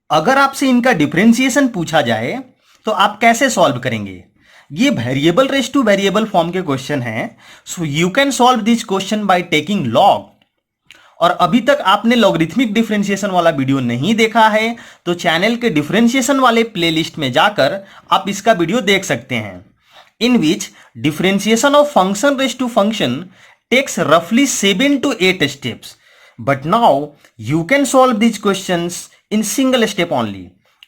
अगर आपसे इनका डिफरेंशिएशन पूछा जाए तो आप कैसे सॉल्व करेंगे? ये variable raised to variable form के क्वेश्चन हैं, so you can solve this question by taking log. और अभी तक आपने लॉगरिथमिक डिफरेंशिएशन वाला वीडियो नहीं देखा है तो चैनल के डिफरेंशिएशन वाले प्लेलिस्ट में जाकर आप इसका वीडियो देख सकते हैं, in which differentiation of function raised to function takes रफली 7 to 8 steps, but now you can solve these questions in single step only।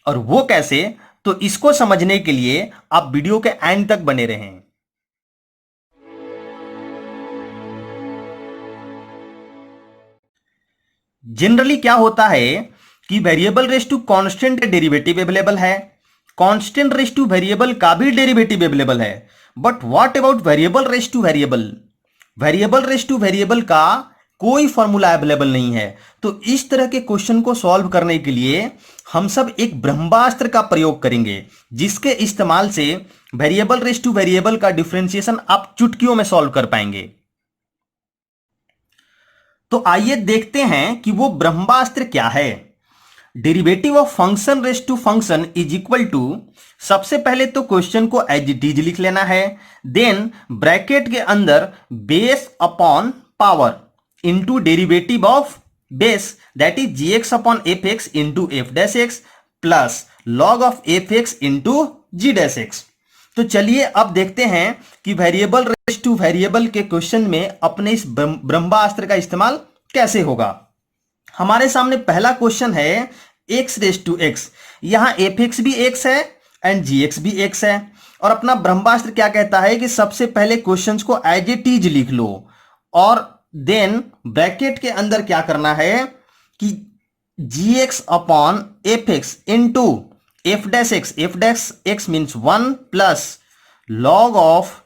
और वो कैसे, तो इसको समझने के लिए आप वीडियो के एंड तक बने रहें। जनरली क्या होता है कि variable raised to constant derivative available है, कांस्टेंट रेस टू वेरिएबल का भी डेरिवेटिव अवेलेबल है, but what about variable raised to variable? Variable raised to variable का कोई फॉर्मूला अवेलेबल नहीं है। तो इस तरह के क्वेश्चन को सॉल्व करने के लिए हम सब एक ब्रह्मास्त्र का प्रयोग करेंगे, जिसके इस्तेमाल से वेरिएबल रेस टू वेरिएबल का डिफरेंशिएशन आप चुटकियों में सॉल्व कर पाएंगे। तो आइए देखते हैं कि वो ब्रह्मास्त्र क्या है। Derivative of function raised to function is equal to, सबसे पहले तो क्वेश्चन को एज इट इज लिख लेना है, देन ब्रैकेट के अंदर base upon power into derivative of base that is g x upon F x into F dash x plus log of F x into ji dash x. तो चलिए अब देखते हैं कि वेरिएबल रेस टू वेरिएबल के question में अपने इस ब्रह्मास्त्र का इस्तेमाल कैसे होगा। हमारे सामने पहला क्वेश्चन है x रेस टू एक्स, यहां एफ एक्स भी एक्स है एंड जी एक्स भी एक्स है, और अपना ब्रह्मास्त्र क्या कहता है कि सबसे पहले क्वेश्चंस को एज इट इज लिख लो, और देन ब्रैकेट के अंदर क्या करना है कि G x upon F x into F dash x means 1 plus log of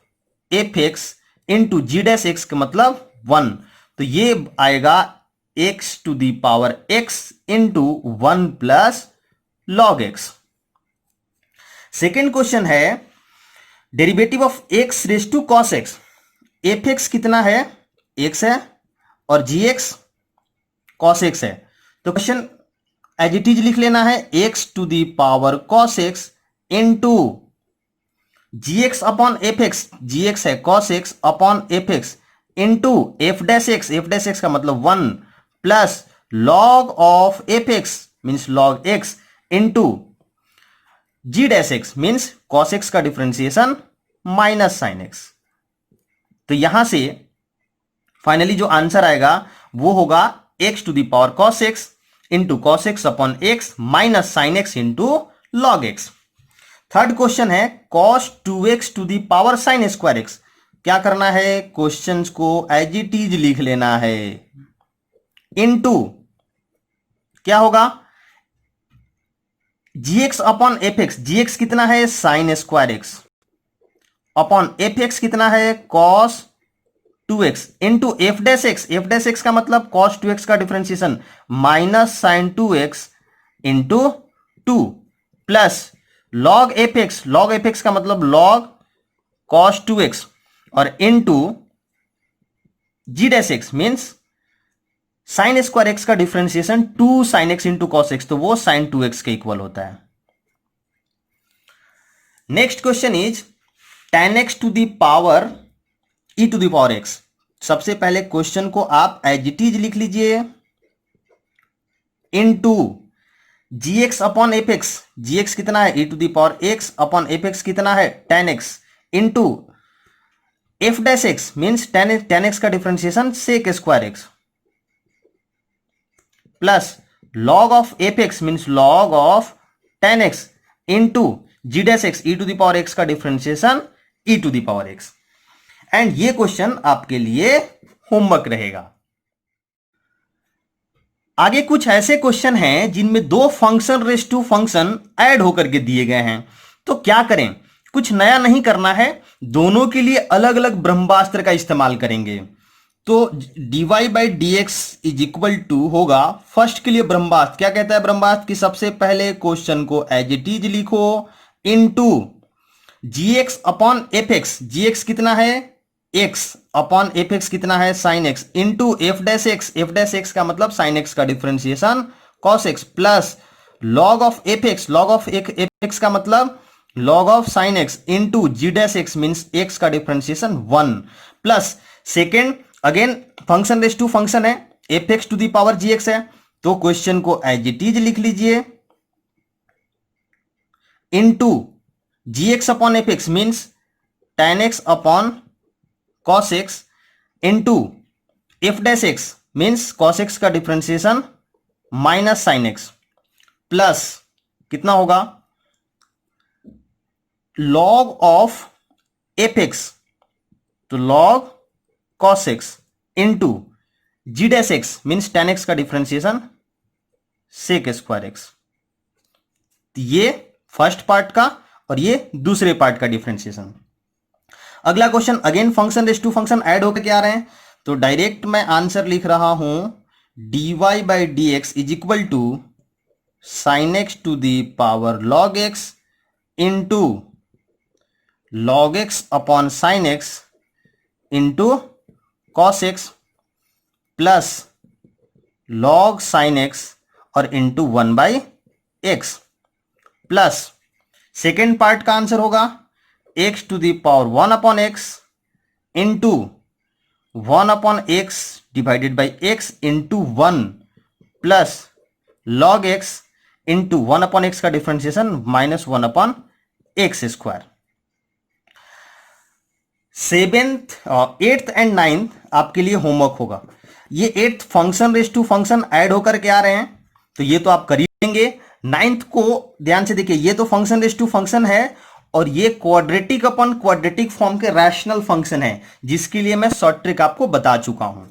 F x into ji dash x का मतलब 1। तो ये आएगा X to the power X into 1 plus log X. Second question है derivative of X raised to cos X, F x कितना है, x है, और जी एक्स कॉस एक्स है। तो क्वेश्चन एज इट इज लिख लेना है, x to the power cos x into g x upon F x, g x है cos x upon F x into F dash x का मतलब 1 plus log of F x means log x into ji dash x means cos x का differentiation minus sine x. तो यहां से finally जो answer आएगा वो होगा x to the power cos x into cos x upon x minus sine x into log x. Third question है cos 2x to the power sine square x. क्या करना है, क्वेश्चंस को एज इट इज लिख लेना है, into क्या होगा gx upon F x, g x कितना है sine square x upon F x कितना है cos 2x into F dash x का मतलब कॉस 2x का differentiation minus sine 2x into 2 plus log f x का मतलब लॉग कॉस 2x और इंटू जी dash x means sine square x का differentiation 2 sine x into cos x, तो वो sine 2x के इक्वल होता है। Next question is tan x to the power e to the power x। सबसे पहले question को आप एज इट इज लिख लीजिए, into g x upon F x, g x कितना है e to the power x upon F x कितना है tan x into F dash x means tan x का differentiation sec square x plus log of F x means log of tan x into ji dash x e to the power x का differentiation e to the power x। And ये question आपके लिए homework रहेगा। आगे कुछ ऐसे question हैं जिनमें दो function raised to function add होकर के दिए गए हैं। तो क्या करें, कुछ नया नहीं करना है, दोनों के लिए अलग अलग ब्रह्मास्त्र का इस्तेमाल करेंगे। तो dy by d x is equal to होगा, फर्स्ट के लिए ब्रह्मास्त्र क्या कहता है, ब्रह्मास्त्र की सबसे पहले क्वेश्चन को एज इट इज लिखो, into g x upon F x, g x कितना है x अपॉन एफ एक्स कितना है sine x into F dash x का मतलब साइन एक्स का differentiation cos x plus log of F x का मतलब log of sine x into ji dash x means x का differentiation 1 plus second again function raised to function है, f x to the power g x है, तो question को as it is लिख लीजिए into g x upon F x means tan x upon cos x into F dash x means cos x का differentiation minus sine x plus कितना होगा log of F x तो log cos x into जी dash x means tan x का differentiation sec square x. ये first part का और ये दूसरे पार्ट का डिफरेंशिएशन। अगला question again function raised to function add होकर क्या आ रहे हैं, तो डायरेक्ट मैं आंसर लिख रहा हूं dy by d x is equal to sine x to the power log x into log x upon sine x into cos x plus log sine x और into 1 by x plus second part का answer होगा x to the power 1 upon x into 1 upon x divided by x into 1 plus log x into 1 upon x का differentiation minus 1 upon x square. Seventh eighth and ninth आपके लिए homework होगा। ये eighth function raised to function add होकर के आ रहे हैं, तो ये तो आप कर ही लेंगे। नाइन्थ को ध्यान से देखिए, ये तो फंक्शन रेस टू फंक्शन है और ये क्वाड्रेटिक अपॉन क्वाड्रेटिक फॉर्म के रैशनल फंक्शन है, जिसके लिए मैं शॉर्ट ट्रिक आपको बता चुका हूं।